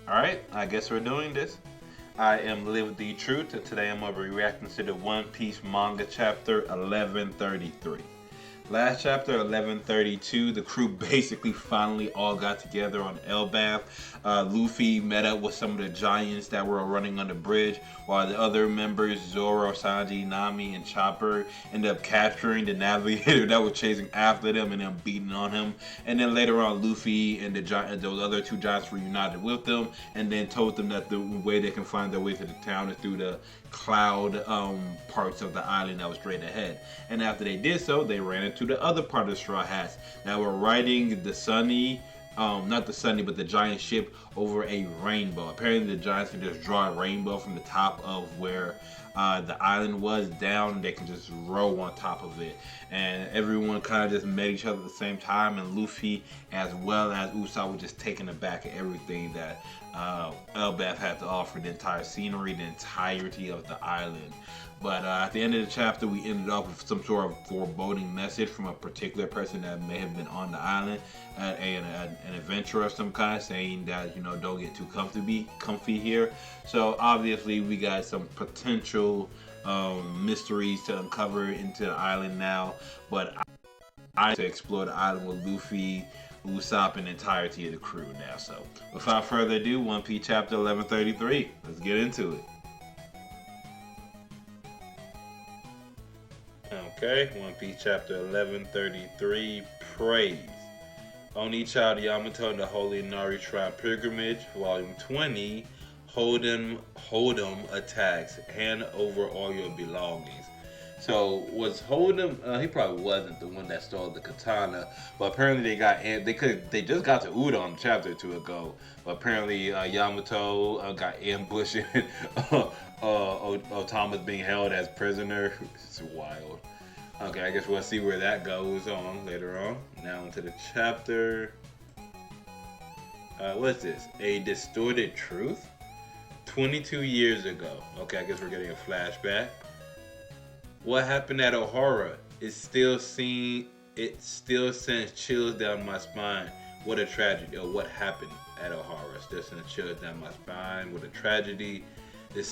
Alright, I guess we're doing this. I am Live the Truth, and today I'm going to be reacting to the One Piece manga chapter 1133. Last chapter, 1132, the crew basically finally all got together on Elbaph. Luffy met up with some of the giants that were running on the bridge, while the other members, Zoro, Sanji, Nami, and Chopper, ended up capturing the navigator that was chasing after them and then beating on him. And then later on, Luffy and those other two giants reunited with them, and then told them that the way they can find their way to the town is through the cloud parts of the island that was straight ahead. And after they did so, they ran into the other part of the Straw Hats that were riding the sunny, not the sunny, but the giant ship over a rainbow. Apparently, the giants can just draw a rainbow from the top of where the island was down, and they can just row on top of it. And everyone kind of just met each other at the same time, and Luffy, as well as Usopp, were just taken aback at everything that Elbaph had to offer, the entire scenery, the entirety of the island. But at the end of the chapter, we ended up with some sort of foreboding message from a particular person that may have been on the island, an adventurer of some kind, saying that, you know, don't get too comfy here. So obviously, we got some potential mysteries to uncover into the island now. But I to explore the island with Luffy, Usopp, and the entirety of the crew now. So without further ado, One Piece chapter 1133. Let's get into it. Okay, One Piece chapter 1133, Praise. Onichild Yamato and the Holy Inari Shrine Pilgrimage, volume 20, Hold'em attacks, hand over all your belongings. So was Hold'em? He probably wasn't the one that stole the katana, but apparently they just got to Udon a chapter or two ago. But apparently Yamato got ambushed. Thomas being held as prisoner. It's wild. Okay, I guess we'll see where that goes on later on. Now into the chapter. What's this? A distorted truth? 22 years ago. Okay, I guess we're getting a flashback. What happened at Ohara? It still sends chills down my spine. What a tragedy. Or what happened at Ohara? Still sends chills down my spine. What a tragedy. The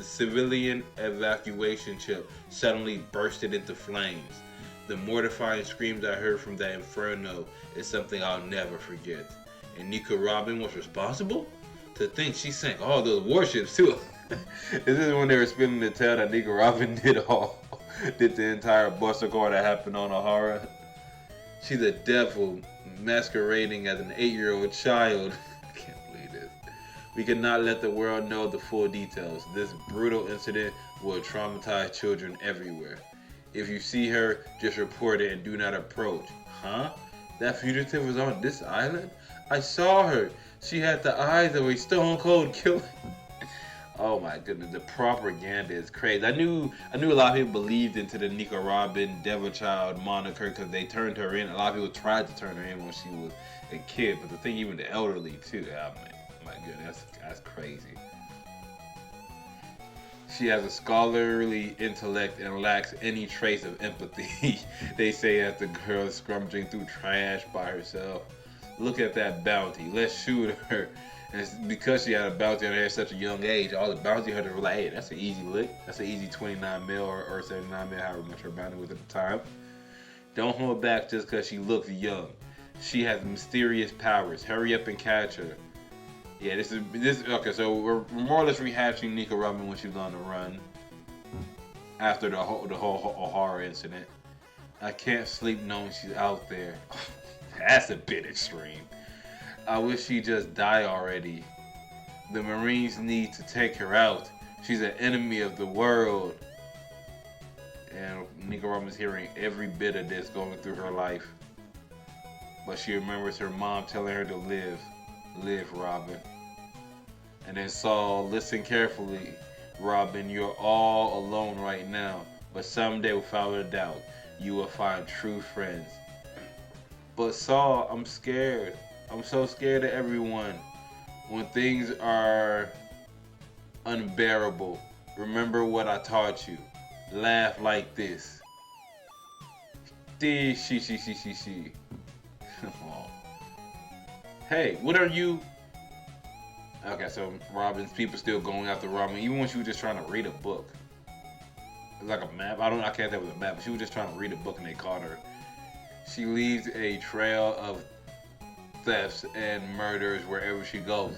civilian evacuation ship suddenly bursted into flames. The mortifying screams I heard from that inferno is something I'll never forget. And Nika Robin was responsible? To think she sank all those warships too. This is when they were spinning the tale that Nika Robin did the entire buster car that happened on Ohara. She's a devil masquerading as an 8-year-old child. I can't believe this. We cannot let the world know the full details. This brutal incident will traumatize children everywhere. If you see her, just report it and do not approach. Huh? That fugitive was on this island? I saw her. She had the eyes of a stone cold killer. Oh my goodness, the propaganda is crazy. I knew a lot of people believed into the Nika Robin Devil Child moniker because they turned her in. A lot of people tried to turn her in when she was a kid, but the thing, even the elderly too. Oh my goodness, that's crazy. She has a scholarly intellect and lacks any trace of empathy. They say as the girl is scrummaging through trash by herself. Look at that bounty. Let's shoot her. And it's because she had a bounty on her at such a young age, all the bounty hunters were like, hey, that's an easy lick. That's an easy 29 mil or 79 mil, however much her bounty was at the time. Don't hold back just because she looks young. She has mysterious powers. Hurry up and catch her. Yeah, this okay, so we're more or less rehashing Nika Robin when she was on the run after the whole Ohara incident. I can't sleep knowing she's out there. That's a bit extreme. I wish she'd just die already. The Marines need to take her out. She's an enemy of the world. And Nika Robin's hearing every bit of this going through her life. But she remembers her mom telling her to live. Live, Robin. And then Saul, listen carefully. Robin, you're all alone right now. But someday, without a doubt, you will find true friends. But Saul, I'm scared. I'm so scared of everyone. When things are unbearable, remember what I taught you. Laugh like this. She. Hey, what are you? Okay, so Robin's people still going after Robin, even when she was just trying to read a book. It's like a map. I can't tell it was a map, but she was just trying to read a book and they caught her. She leaves a trail of thefts and murders wherever she goes.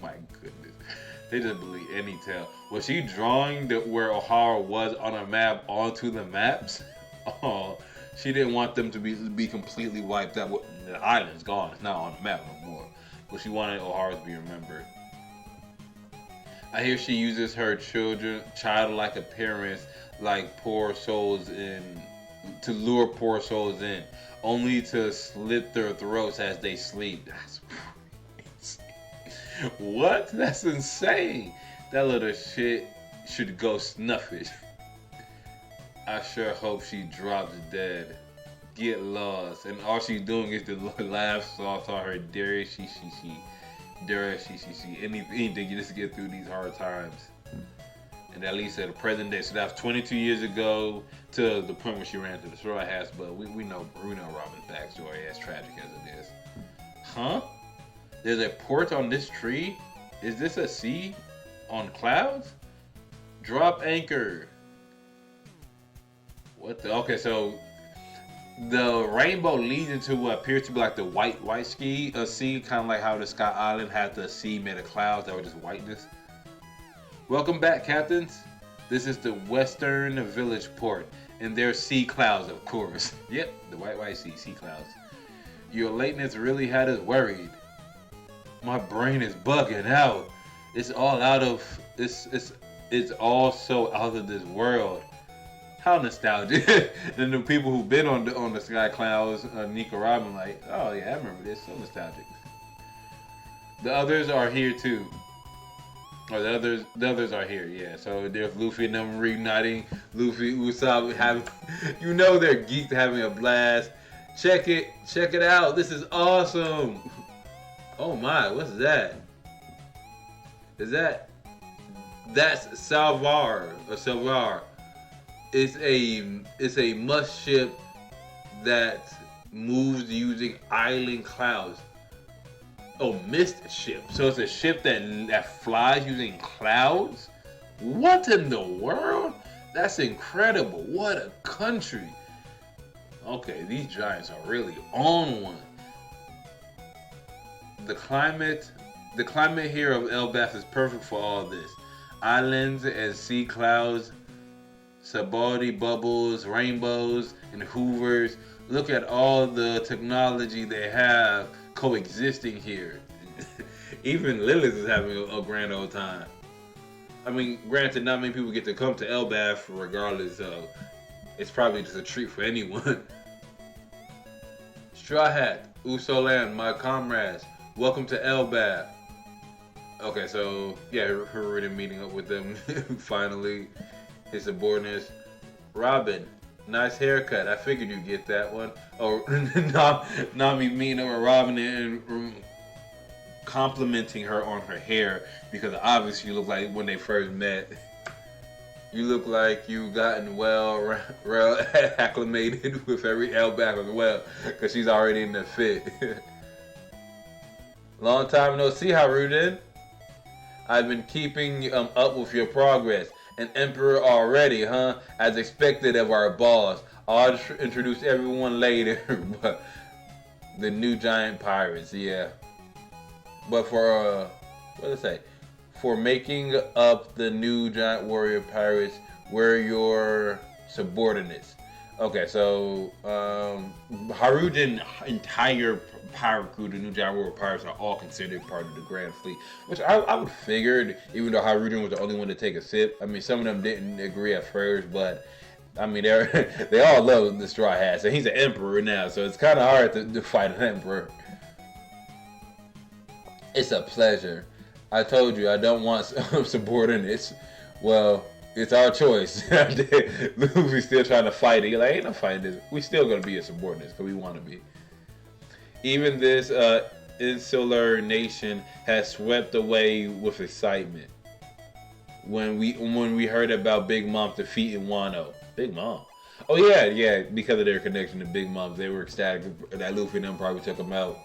My goodness. They just believe any tale. Was she drawing where Ohara was on a map onto the maps? Oh, she didn't want them to be completely wiped out. The island's gone. It's not on the map no more. But she wanted Ohara to be remembered. I hear she uses her childlike appearance like poor souls to lure poor souls in, only to slit their throats as they sleep. That's crazy. What? That's insane. That little shit should go snuffish. I sure hope she drops dead. Get lost. And all she's doing is to laugh soft on her anything just to get through these hard times. And at least at the present day, so that's 22 years ago to the point where she ran to the Straw Hats. But we know Robin's backstory, as tragic as it is. Huh? There's a port on this tree? Is this a sea on clouds? Drop anchor. What the? Okay, so the rainbow leads into what appears to be like the white sea, kind of like how the Sky Island had the sea made of clouds that were just whiteness. Welcome back, captains. This is the Western Village port, and there's sea clouds, of course. Yep, the white sea clouds. Your lateness really had us worried. My brain is bugging out. It's all out of it's all so out of this world. How nostalgic. And the people who've been on the Sky Clouds, Nico Robin, like, oh yeah, I remember this. So nostalgic. The others are here too. Or the others are here, yeah. So there's Luffy and them reuniting. Luffy, Usopp having, they're geeked having a blast. Check it out. This is awesome. Oh my, what's that? That's Salvar. It's a must ship that moves using island clouds. Oh, mist ship. So it's a ship that flies using clouds? What in the world? That's incredible. What a country. Okay, these giants are really on one. The climate here of Elbaph is perfect for all this. Islands and sea clouds, Sabaldi bubbles, rainbows, and hoovers. Look at all the technology they have coexisting here. Even Lilith is having a grand old time. I mean, granted, not many people get to come to Elbaph regardless, so it's probably just a treat for anyone. Straw Hat, Uso Land, my comrades, welcome to Elbaph. Okay, so yeah, her already meeting up with them finally. His subordinates. Robin, nice haircut. I figured you'd get that one. Oh, Nami meeting up with Robin and complimenting her on her hair because obviously you look like when they first met. You look like you've gotten well acclimated with every Elbaph as well because she's already in the fit. Long time no see, Haruden. I've been keeping up with your progress. An emperor already, huh? As expected of our boss. I'll introduce everyone later, but the new giant pirates, yeah. But for, what did I say? For making up the new giant warrior pirates, we're your subordinates. Okay, so Haruden's entire pirate crew, the new giant warrior pirates, are all considered part of the Grand Fleet, which I would figured, even though Haruden was the only one to take a sip. I mean, some of them didn't agree at first, but I mean, they all love the Straw Hats, and he's an emperor now, so it's kind of hard to fight an emperor. It's a pleasure. I told you I don't want subordinates. Well, it's our choice. Luffy's still trying to fight it. You're like, ain't no fighting this. We still gonna be a subordinates because we want to be. Even this insular nation has swept away with excitement when we heard about Big Mom defeating Wano. Big Mom. Oh yeah, because of their connection to Big Mom, they were ecstatic that Luffy and them probably took him out.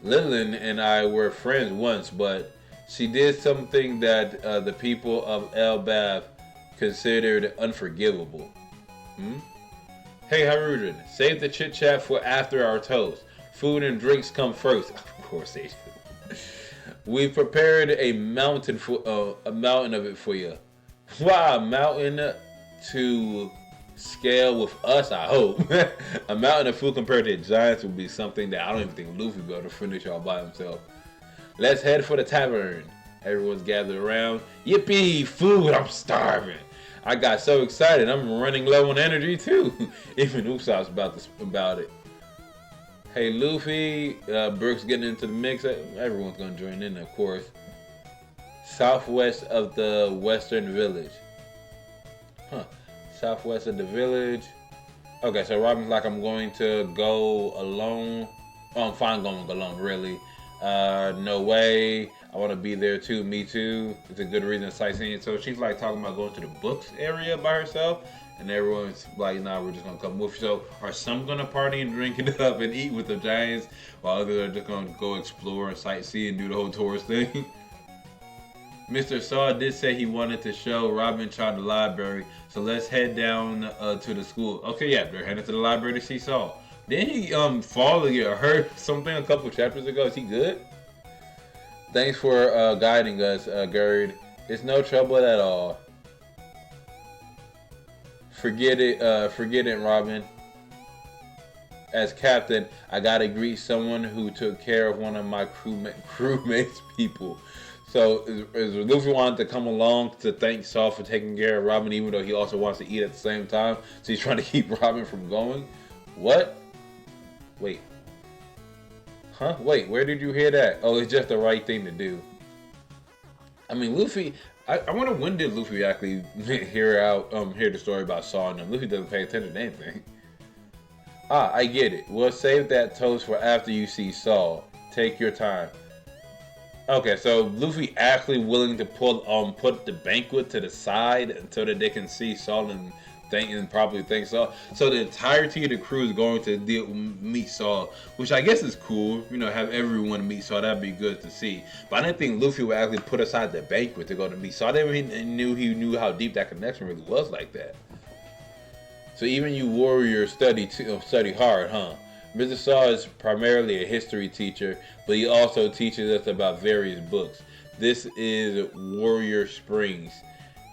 Lillian and I were friends once, but she did something that the people of Elbaph considered unforgivable. Hmm? Hey, Harudin, save the chit chat for after our toast. Food and drinks come first. Of course they do. We've prepared a mountain of it for you. Wow, a mountain to scale with us, I hope. A mountain of food compared to giants would be something that I don't even think Luffy would be able to finish all by himself. Let's head for the tavern. Everyone's gathered around. Yippee! Food! I'm starving. I got so excited. I'm running low on energy too. Even Usopp's about it. Hey, Luffy. Brooks getting into the mix. Everyone's gonna join in, of course. Southwest of the Western Village. Huh. Southwest of the village. Okay, so Robin's like, I'm going to go alone. Oh, I'm fine going alone, really. No way. I want to be there too. Me too. It's a good reason to sightseeing. So she's like talking about going to the books area by herself. And everyone's like, nah, we're just going to come with you. So are some going to party and drink it up and eat with the giants? While others are just going to go explore and sightsee and do the whole tourist thing? Mr. Saul did say he wanted to show Robin Child the library. So let's head down to the school. Okay, yeah, they're heading to the library to see Saul. Didn't he fall or get hurt something a couple chapters ago? Is he good? Thanks for guiding us, Gerd. It's no trouble at all. Forget it, Robin. As captain, I gotta greet someone who took care of one of my crewmates' people. So is Luffy wanted to come along to thank Saul for taking care of Robin, even though he also wants to eat at the same time. So he's trying to keep Robin from going. What? Wait. Huh? Wait, where did you hear that? Oh, it's just the right thing to do. I mean, Luffy, I wonder when did Luffy actually hear the story about Saul and them. Luffy doesn't pay attention to anything. Ah, I get it. We'll save that toast for after you see Saul. Take your time. Okay, so Luffy actually willing to put the banquet to the side so that they can see Saul and probably thank Saul. So the entirety of the crew is going to meet Saul, which I guess is cool. You know, have everyone meet Saul. That'd be good to see. But I didn't think Luffy would actually put aside the banquet to go to meet Saul. I didn't even he knew how deep that connection really was like that. So even you warriors study hard, huh? Mr. Saul is primarily a history teacher, but he also teaches us about various books. This is Warrior Springs.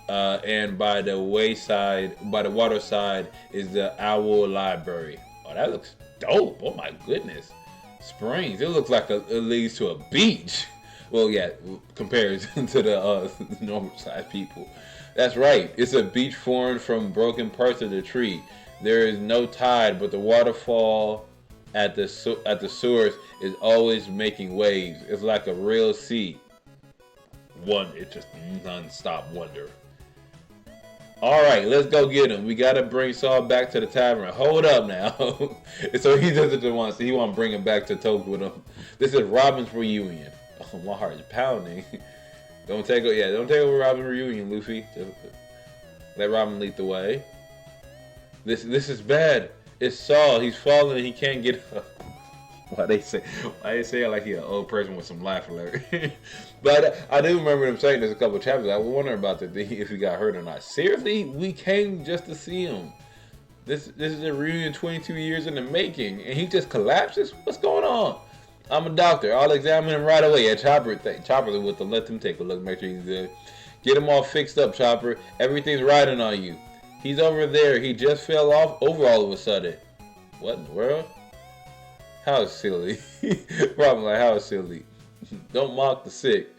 And by the water side is the Owl Library. Oh, that looks dope. Oh my goodness. Springs. It looks like it leads to a beach. Well, yeah, compared to the normal sized people. That's right. It's a beach formed from broken parts of the tree. There is no tide, but the waterfall at the source is always making waves. It's like a real sea. It's just non-stop wonder. Alright, let's go get him. We gotta bring Saul back to the tavern. Hold up now. So he doesn't want to see. He want to bring him back to talk with him. This is Robin's reunion. Oh, my heart is pounding. Don't take over Robin's reunion, Luffy. Just let Robin lead the way. This is bad. It's Saul. He's falling and he can't get up. Why they say it like he's an old person with some life alert. But I do remember them saying this a couple of chapters. I wonder about if he got hurt or not. Seriously, we came just to see him. This is a reunion 22 years in the making, and he just collapses. What's going on? I'm a doctor. I'll examine him right away. Chopper with them. Let them take a look. Make sure he's good. Get him all fixed up, Chopper. Everything's riding on you. He's over there. He just fell over all of a sudden. What in the world? How silly. Probably like, how silly. Don't mock the sick.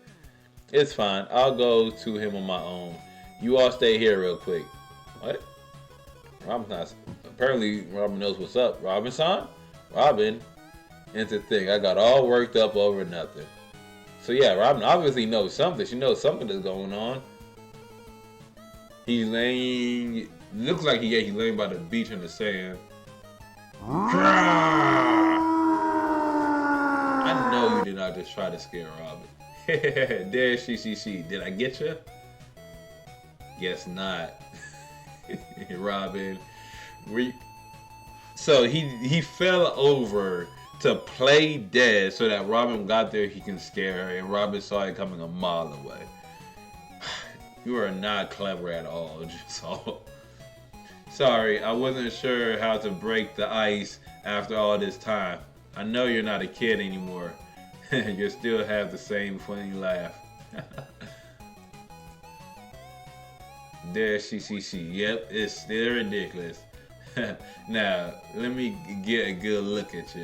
It's fine. I'll go to him on my own. You all stay here real quick. What? Robin's not. Apparently, Robin knows what's up. Robin-san? Robin? And to think, I got all worked up over nothing. So yeah, Robin obviously knows something. She knows something is going on. He's laying. Looks like he's laying by the beach in the sand. I know you did not just try to scare Robin. There she. Did I get you? Guess not. Robin. So he fell over to play dead so that Robin got there, he can scare her, and Robin saw it coming a mile away. You are not clever at all, Saul. Sorry, I wasn't sure how to break the ice after all this time. I know you're not a kid anymore. You still have the same funny laugh. There, she. Yep, it's still ridiculous. Now, let me get a good look at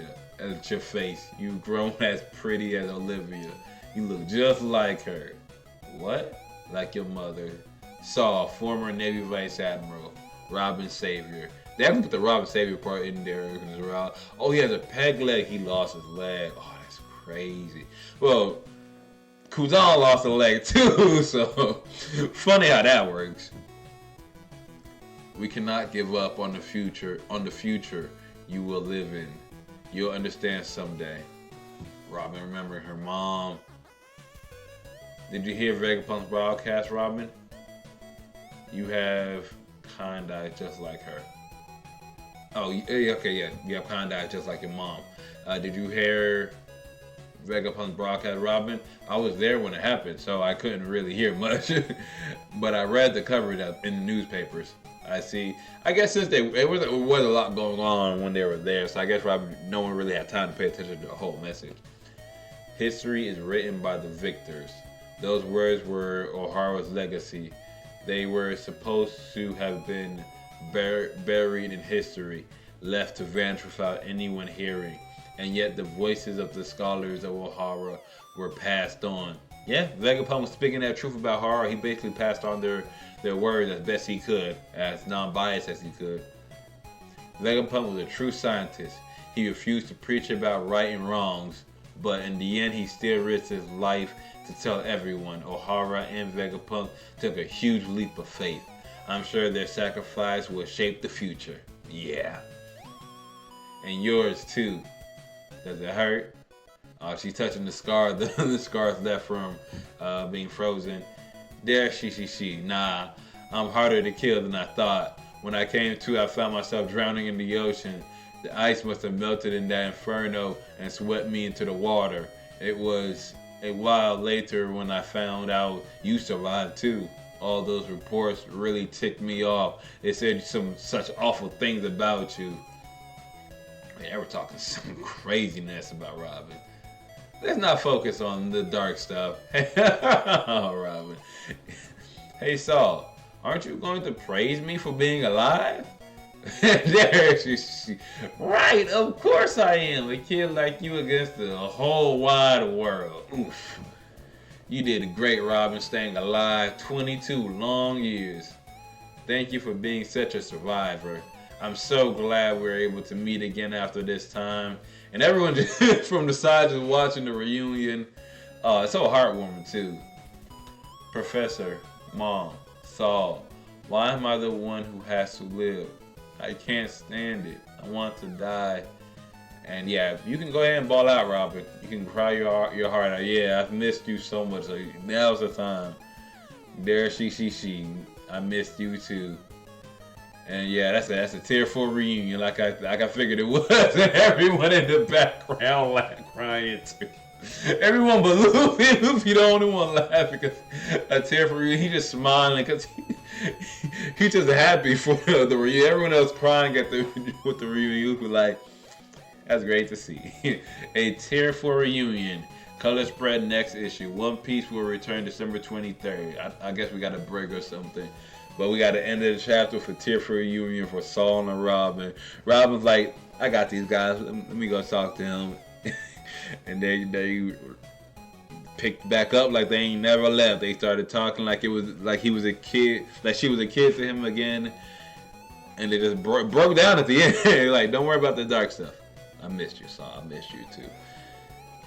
your face. You've grown as pretty as Olivia. You look just like her. What? Like your mother. Saul, former Navy Vice Admiral. Robin Savior. They haven't put the Robin Savior part in there as well. Oh, he has a peg leg. He lost his leg. Oh, that's crazy. Well, Kuzan lost a leg too, so funny how that works. We cannot give up on the future you will live in. You'll understand someday. Robin remembered her mom. Did you hear Vegapunk's broadcast, Robin? You have kind eyes just like her. Oh, okay, yeah. You have kind eyes just like your mom. Did you hear Vegapunk's broadcast, Robin? I was there when it happened, so I couldn't really hear much. But I read the coverage in the newspapers. I see. I guess since it was a lot going on when they were there, so I guess no one really had time to pay attention to the whole message. History is written by the victors. Those words were Ohara's legacy. They were supposed to have been buried in history, left to vanish without anyone hearing. And yet the voices of the scholars of Ohara were passed on. Yeah, Vegapunk was speaking that truth about Ohara. He basically passed on their words as best he could, as non-biased as he could. Vegapunk was a true scientist. He refused to preach about right and wrongs, but in the end he still risked his life to tell everyone. Ohara and Vegapunk took a huge leap of faith. I'm sure their sacrifice will shape the future. Yeah. And yours too. Does it hurt? She's touching the scar. The scar's left from being frozen. There, she. Nah, I'm harder to kill than I thought. When I came to, I found myself drowning in the ocean. The ice must have melted in that inferno and swept me into the water. It was a while later when I found out you survived too. All those reports really ticked me off. They said such awful things about you. They were talking some craziness about Robin. Let's not focus on the dark stuff. Oh, Robin. Hey, Saul, aren't you going to praise me for being alive? There she. Right, of course I am. A kid like you against the whole wide world. Oof. You did great, Robin, staying alive 22 long years. Thank you for being such a survivor. I'm so glad we're able to meet again after this time. And everyone just from the side just watching the reunion. It's so heartwarming too. Professor, Mom, Saul, why am I the one who has to live? I can't stand it. I want to die. And yeah, you can go ahead and ball out, Robin. You can cry your heart out. Yeah, I've missed you so much. So now's the time. There, she. I missed you too. And yeah, that's a tearful reunion, like I figured it was. And everyone in the background like crying too. Everyone but Luffy. Luffy the only one laughing because a tearful reunion. He just smiling because he's just happy for the reunion. Everyone else crying with the reunion. Luffy like, that's great to see. A tearful reunion. Color spread next issue. One Piece will return December 23rd. I guess we got a break or something. But we got to end the chapter for tearful reunion for Saul and Robin. Robin's like, I got these guys. Let me go talk to him. And they picked back up like they ain't never left. They started talking like it was like he was a kid, like she was a kid to him again. And they just broke down at the end. Like, don't worry about the dark stuff. I missed you, Saul. I missed you too.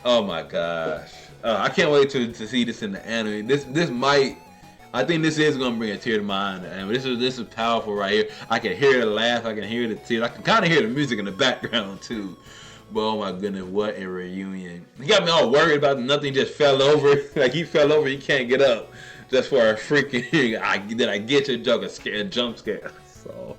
Oh my gosh. I can't wait to see this in the anime. This might. I think this is gonna bring a tear to my eye. And this is powerful right here. I can hear the laugh. I can hear the tears. I can kind of hear the music in the background too. But oh my goodness, what a reunion! He got me all worried about nothing. Just fell over. Like he fell over. He can't get up. Just for a freaking. Did I get your joke? A jump scare. So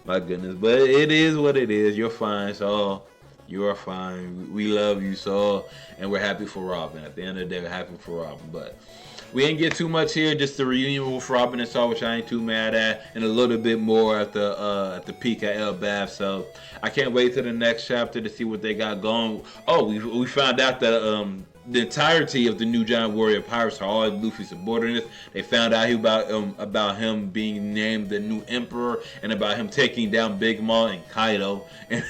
my goodness. But it is what it is. You're fine. So You are fine. We love you, Saul, and we're happy for Robin. At the end of the day, we're happy for Robin. But we ain't get too much here. Just the reunion with Robin and Saul, which I ain't too mad at, and a little bit more at the peak at Elbaph. So I can't wait to the next chapter to see what they got going. Oh, we found out that the entirety of the new Giant Warrior Pirates are all Luffy's subordinates. They found out about him being named the new Emperor and about him taking down Big Mom and Kaido. And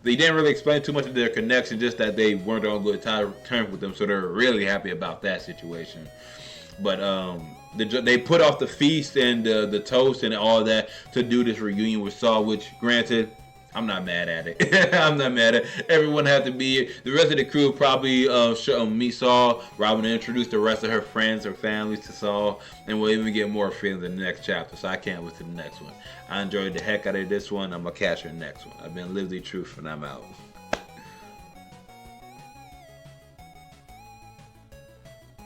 they didn't really explain too much of their connection, just that they weren't on good terms with them, so they're really happy about that situation. But they put off the feast and the toast and all that to do this reunion with Saul, which, granted, I'm not mad at it. I'm not mad at it. Everyone had to be here. The rest of the crew probably meet Saul. Robin introduce the rest of her friends, her families to Saul, and we'll even get more feelings in the next chapter. So I can't wait to the next one. I enjoyed the heck out of this one. I'm going to catch you in the next one. I've been Live the Truth, and I'm out.